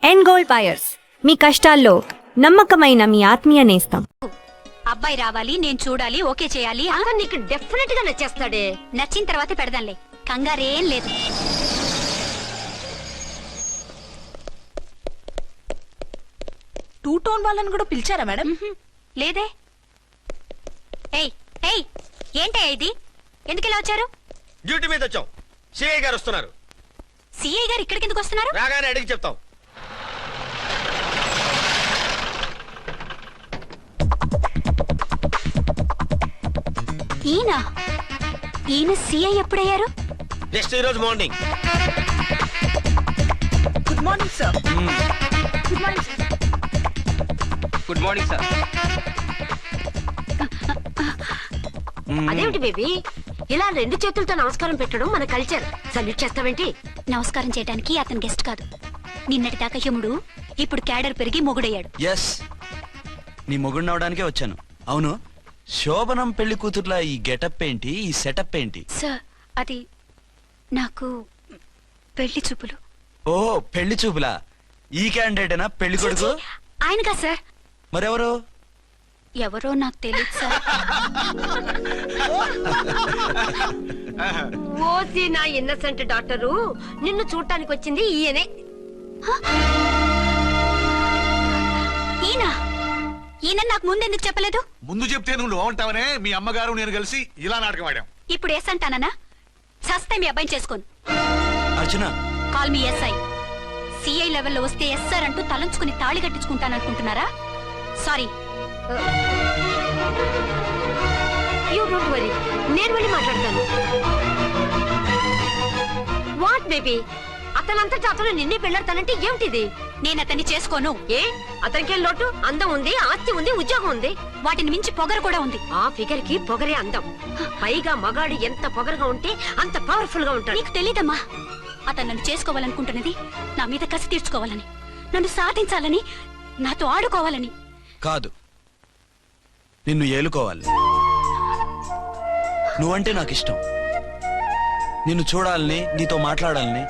End gold buyers, మీ కష్టాల్లో నమ్మకమైన మీ ఆత్మీయ నేస్తం. అబ్బాయి రావాలి, నేను చూడాలి, ఓకే చేయాలి. నీకు డెఫినెట్ గా నచ్చేస్తాడే. నచ్చిన తర్వాత పెడదాంలే, కంగారేం లేదు. టూ టోన్ వాళ్ళని కూడా పిలిచారా మేడం? లేదే. ఏయ్ ఏయ్, ఏంటయ్యా ఇది? ఎందుకు ఇలా వచ్చారు? డ్యూటీ మీద వచ్చాం. సిఐ గారు వస్తున్నారు. సిఐ గారు ఇక్కడికి ఎందుకు వస్తున్నారు? రాగానే అడిగి చెప్తాం. ఈయన ఈయన సిఐ ఎప్పుడయ్యారు? నెక్స్ట్ ఈ రోజు morning. Good morning sir. Good morning sir. Good morning sir. అదేమిటి బేబీ, ఇలా రెండు చేతులతో నమస్కారం పెట్టడం మన కల్చర్. సల్యూట్ చేస్తావేంటి? నమస్కారం చేయడానికి అతను గెస్ట్ కాదు. నిన్నటి దాకా యముడు, ఇప్పుడు క్యాడర్ పెరిగి మొగుడయ్యాడు. ఎస్, నీ మొగుడిని అవడానికే వచ్చాను. అవును, శోభనం పెళ్లి కూతుర్లా ఈ గెటప్ ఏంటి, ఈ సెటప్ ఏంటి? సార్, అది నాకు పెళ్లి చూపులు. ఓ, పెళ్లి చూపులా? ఈ క్యాండిడేటేనా పెళ్లి కొడుకు? ఆయనగా సార్. మరెవరు? ఎవరో నాకు తెలియదు సార్. ఓసి నా ఇన్నసెంట్ డాక్టరు, నిన్ను చూడటానికి వచ్చింది ఈయనే. ఈయన ఈయన నాకు ముందెందుకు చెప్పలేదు? ముందు చెప్తే నువ్వు బాగుంటావనే మీ అమ్మగారు నేను కలిసి ఇలా నాటకం ఆడాం. ఇప్పుడు ఎస్ అంటానా? సస్తే మీ అబ్బాయిని చేసుకోను. అర్చన, కాల్ మీ ఎస్ఐ. సిఐ లెవెల్లో వస్తే ఎస్ సార్ అంటూ తలంచుకుని తాళి కట్టించుకుంటాననుకుంటున్నారా? సారీ. యూ డోంట్ వరీ, నేను వెళ్ళి మాట్లాడతాను. వాట్ బేబీ, అతనంతటా అతను నిన్నే పెళ్ళాడతానంటే ఏమిటిది? నేను అతన్ని చేసుకోను. ఏ, అతనికే లోటు? అందం ఉంది, ఆస్తి ఉంది, ఉద్యోగం ఉంది. వాటిని మించి పొగరు కూడా ఉంది. ఆ ఫిగర్ కి పొగరే అందం. పైగా మగాడు ఎంత పొగరుగా ఉంటే అంత పవర్ఫుల్ గా ఉంటాడు. నీకు తెలీదమ్మా, అతను నన్ను చేసుకోవాలనుకుంటున్నది నా మీద కసి తీర్చుకోవాలని, నన్ను సాధించాలని, నాతో ఆడుకోవాలని కాదు, నిన్ను ఏలుకోవాలి. నువ్వంటే నాకు ఇష్టం. నిన్ను చూడాలని, నీతో మాట్లాడాలని,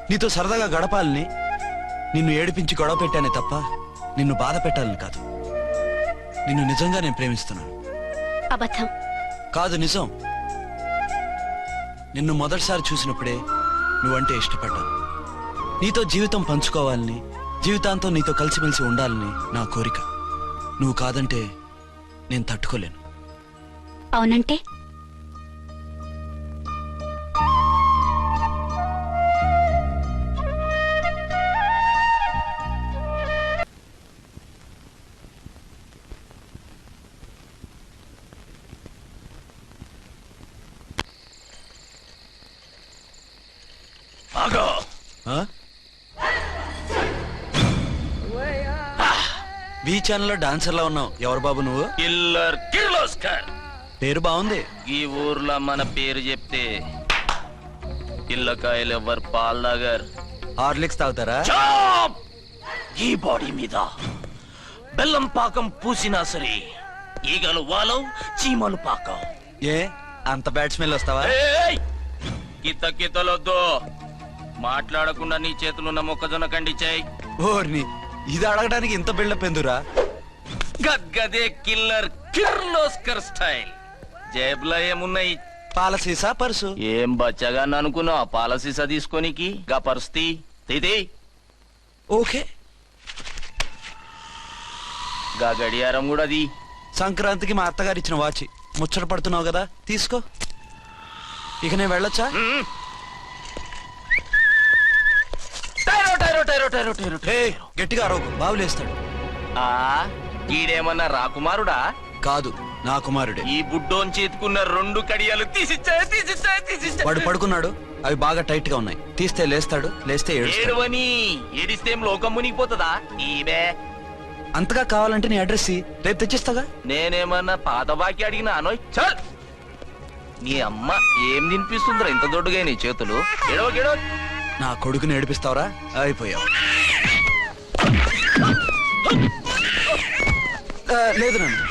నీతో సరదాగా గడపాలని, నిన్ను ఏడిపించి గొడవ పెట్టానే తప్ప నిన్ను బాధ పెట్టాలని కాదు. నిన్ను నిజంగా నేను ప్రేమిస్తున్నాను. అబద్ధం. కాదు, నిజం. నిన్ను మొదటిసారి చూసినప్పుడే నువ్వంటే ఇష్టపడ్డాను. నీతో జీవితం పంచుకోవాలని, జీవితాంతం నీతో కలిసిమెలిసి ఉండాలని నా కోరిక. నువ్వు కాదంటే నేను తట్టుకోలేను. అవునంటే? వి ఛానల్లో డాన్సర్లా ఉన్నావు. ఎవరు బాబు నువ్వు? కిల్లర్ కిర్లోస్కర్. పేరు బాగుంది. ఈ ఊర్లో మన పేరు చెప్తే పిల్లకాయలు ఎవరు పాల్దాగర్. హార్లిక్స్ తాగుతారా? ఈ బాడీ మీద బెల్లం పాకం పూసినా సరే ఈగలు వాలవు, చీమలు పాకం. ఏ అంత బ్యాడ్ స్మెల్ వస్తావా? కిత కితలొద్దు. మాట్లాడకుండా నీ చేతులున్న మొక్కజొన్న కండిచాయి. ఓర్ని, ఇది అడగడానికి ఇంత బిల్డప్ ఎందురా? గద్గదే కిల్లర్ కిర్లోస్కర్ స్టైల్. జేబులో ఏమున్నాయి? పాల సీసా, పర్సు. ఏం బచ్చగా అనుకున్నావు పాలసీసా తీసుకోనికి? గా పరిస్థితి తీది. ఓకే, గా గడియారం కూడా అది. సంక్రాంతికి మా అత్తగారు ఇచ్చిన వాచి. ముచ్చట పడుతున్నావు కదా, తీసుకో. ఇక నేను వెళ్ళొచ్చా? గట్టిగా అరవకు, బావులేస్తాడు. ఈడేమన్నా రాకుమారుడా? కాదు, నా కుమారుడే. ఈ బుడ్డోన్ చేతుకున్న 2 కడియాలు తీసిచ్చాయి. వాడు పడుకున్నాడు, అవి బాగా టైట్ గా ఉన్నాయి. తీస్తే లేస్తాడు, లేస్తే ఏడుస్తాడు. ఏడవని ఏడిస్తే ఏం లోకం మునిగిపోతుందా? ఈబే అంతగా కావాలంటే నీ అడ్రస్ రేపు తెచ్చిస్తాగా. నేనేమన్నా పాత బాకి అడిగినా అనోయ్. చల్, నీ అమ్మ ఏం తినిపిస్తుందిరా ఇంత దొడ్డుగా నీ చేతులు? ఎడవ నా కొడుకుని ఏడిపిస్తావరా? అయిపోయావు. లేదు నన్ను.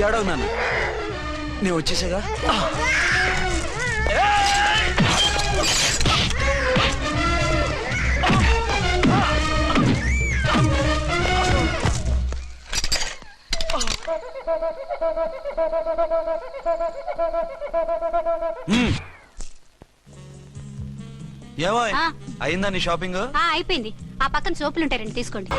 ఏడవు నాన్న, నేను వచ్చేసాగా. ఏమో ఆ. అయిందా నీ షాపింగ్? అయిపోయింది. ఆ పక్కన సోపులు ఉంటాయి, రండి తీసుకోండి.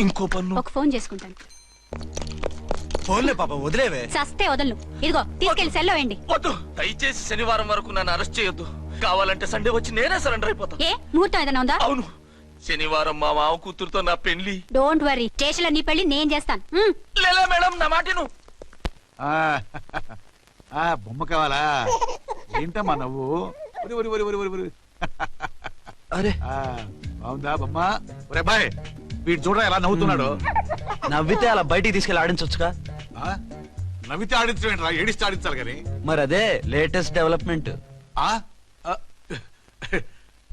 ఇంకో పన్ను. ఒక ఫోన్ చేసుకుంటాను. ఫోన్లే పాప, వదిలేవే. చస్తే వదలను. ఇదిగో తీసుకెళ్లి సెల్లో వేయండి. వద్దు, దయచేసి శనివారం వరకు నన్ను అరెస్ట్ చేయొద్దు. కావాలంటే సండే వచ్చి నేనే సరెండర్ అయిపోతా. ఏ ముహూర్తం ఏదైనా ఉందా? అవును, శనివారం మా మామ కూతురుతో నా పెళ్లి. డోంట్ వరీ, స్టేషన్ లో నీ పెళ్లి నేను చేస్తాను. లేలా మేడం, నా మాటను. బొమ్మ కావాలా? ఏంటమ్మా నవ్వు? ఒరి ఒరి ఒరి ఒరి ఒరి ఒరి. అరే బాగుందా బొమ్మ? ఒరే బాయ్, వీడు చూడరా ఎలా నవ్వుతున్నాడు. నవ్వితే అలా బయటికి తీసుకెళ్ళి ఆడించొచ్చుగా. నవ్వితే ఆడించడం, ఏడిస్తే ఆడించాలి కానీ. మరి అదే లేటెస్ట్ డెవలప్మెంట్.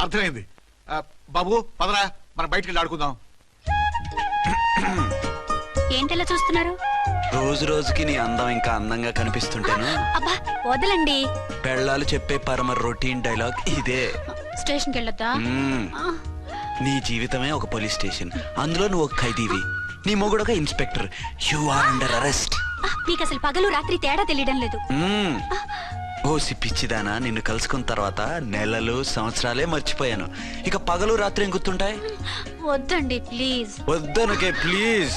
అర్థమైంది. బాబు పదరా, మనం బయటికి వెళ్ళి ఆడుకుందాం. ఏంటలా చూస్తున్నారు? రోజు రోజుకి నీ అందం ఇంకా అందంగా కనిపిస్తుంటాను. అబ్బా వదలండి. పెళ్ళాలు చెప్పే పరమ రొటీన్ డైలాగ్ ఇదే. స్టేషన్కి వెళ్ళొద్దా? మ్మ్. నీ జీవితమే ఒక పోలీస్ స్టేషన్, అందులో నువ్వు ఒక ఖైదీవి, నీ మొగుడు ఒక inspector. You are under arrest. మీకు అసలు పగలు రాత్రి తేడా తెలియడం లేదు. ఓ సిప్పిచ్చిదానా, నిన్ను కలుసుకున్న తర్వాత నెలలు సంవత్సరాలే మర్చిపోయాను. ఇక పగలు రాత్రి ఏం గుర్తుంటాయి? వద్దండి ప్లీజ్. వద్దనుకే ప్లీజ్.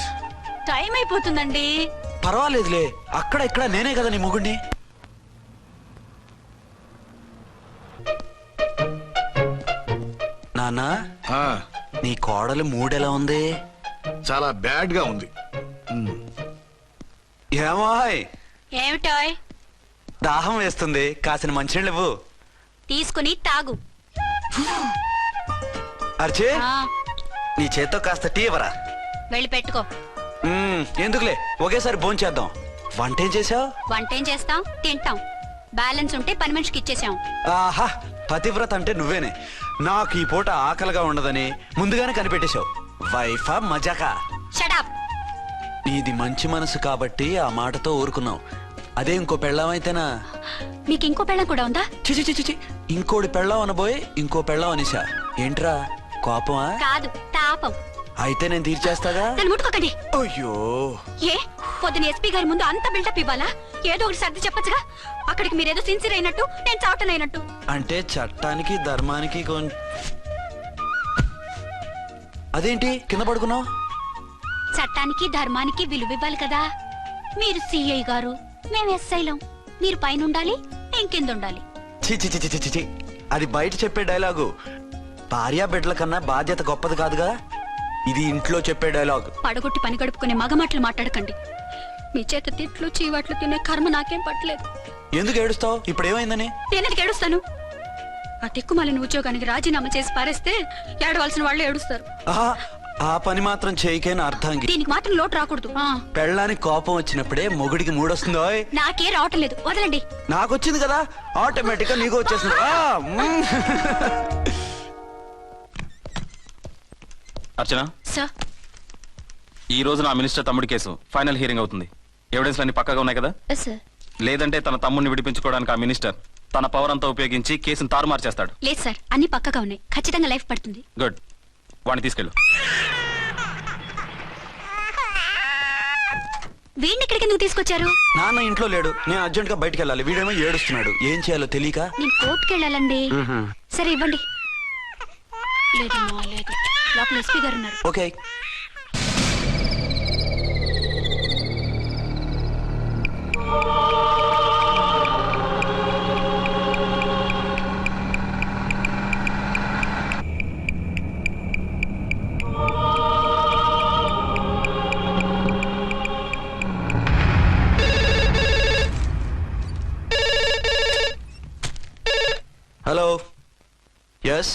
టైం అయిపోతుందండి. పర్వాలేదులే, అక్కడ ఇక్కడ నేనే కదా నీ మొగుడిని. నాన్నా, నీ కోడలు మూడెలా ఉంది? చాలా బ్యాడ్ గా ఉంది. ఏమాయ్, ఏమిటాయ్? దాహం వేస్తుంది, కాసిన మంచినీళ్ళు ఇవ్వు. తీసుకుని తాగు. అర్చే, ఆ, నీ చేత్తో కాస్త టీ ఇవ్వరా. వెళ్ళి పెట్టుకో. ఎందుకులే, ఒకేసారి భోంచేద్దాం. వంటేం చేసావు? వంటేం చేస్తాం, తింటాం. బ్యాలెన్స్ ఉంటే పని మనిషికి ఇచ్చేసాం. ఆహా, పతివ్రత అంటే నువ్వేనే. నాకు ఈ పూట ఆకలిగా ఉండదని ముందుగానే కనిపెట్టేశావు. వైఫా మజాకా? షటప్. నీది మంచి మనసు కాబట్టి ఆ మాటతో ఊరుకున్నావు. అదే ఇంకో పెళ్ళామైతేనా? మీకు ఇంకో పెళ్ళం కూడా ఉందా? చిచి చిచి చి, ఇంకోటి పెళ్ళాం అనబోయి ఇంకో పెళ్ళాం అనిసా. ఏంట్రా కోపమా? కాదు, తాపం. అయితే నేను తీర్చేస్తాగా. నన్ను ముట్టుకోకండి. అయ్యో, ఏ పొద్దున ఎస్పీ గారి ముందు అంత బిల్డప్ ఇవ్వాలా? ఏదో ఒకటి సర్ది చెప్పచ్చుగా. అక్కడికి మీరేదో సిన్సియర్ అయినట్టు, నేను చావటం అయినట్టు. అంటే చట్టానికి ధర్మానికి అదేంటి కింద పడుకున్నావు? చట్టానికి ధర్మానికి విలువ ఇవ్వాలి కదా. మీరు సిఐ గారు, మేము ఎస్ఐలం. మీరు పైన ఉండాలి, నేను కింద ఉండాలి. చిచి చిచి చిచి చి, అది బయట చెప్పే డైలాగు. భార్యా బిడ్డల కన్నా బాధ్యత గొప్పది కాదుగా. ఇది ఇంట్లో చెప్పే డైలాగ్. పడగొట్టి పని గడుపుకునే మగమాటలు మాట్లాడకండి. మీ చేత తిట్లు చీవాట్లు తినే కర్మ నాకేం పట్టలేదు. ఎందుకు ఏడుస్తావు? ఇప్పుడు ఏమైందని? నేనెందుకు ఏడుస్తాను? ఆ తిక్కుమాలిన ఉద్యోగానికి రాజీనామా చేసి పారేస్తే ఏడవలసిన వాళ్ళు ఏడుస్తారు. ఆహా, ఆ పని మాత్రం చేయకేన అర్థంగి. దీనికి మాత్రం లోటు రాకూడదు. పెళ్ళానికి కోపం వచ్చినప్పుడే మొగుడికి మూడొస్తుందో. నాకే రావటం లేదు, వదలండి. నాకు వచ్చింది కదా, ఆటోమేటిక్ గా నీకు వచ్చేసింది. అర్చన, సార్, ఈ రోజు నా మినిస్టర్ తమ్ముడి కేసు ఫైనల్ హియరింగ్ అవుతుంది. ఎవిడెన్స్ అన్ని పక్కగా ఉన్నాయి కదా? సార్. లేదంటే తన తమ్ముడిని విడిపించుకోవడానికి ఆ మినిస్టర్ తన పవర్ అంతా ఉపయోగించి కేసును తారుమారు చేస్తాడు. లేదు సార్, అన్ని పక్కగా ఉన్నాయి. ఖచ్చితంగా లైఫ్ పడుతుంది. గుడ్, వాడిని తీసుకెళ్ళు. వీడిని ఇక్కడికి ఎందుకు తీసుకొచ్చారు? నాన్న ఇంట్లో లేడు, నేను అర్జెంట్ గా బయటికి వెళ్ళాలి. వీడేమో ఏడుస్తున్నాడు, ఏం చేయాలో తెలియక. నేను కోర్టుకి వెళ్ళాలండి. సరే ఇవ్వండి. లేదమ్మా లేదు, లోపల ఎస్పీ గారు ఉన్నారు. ఓకే. Hello, yes.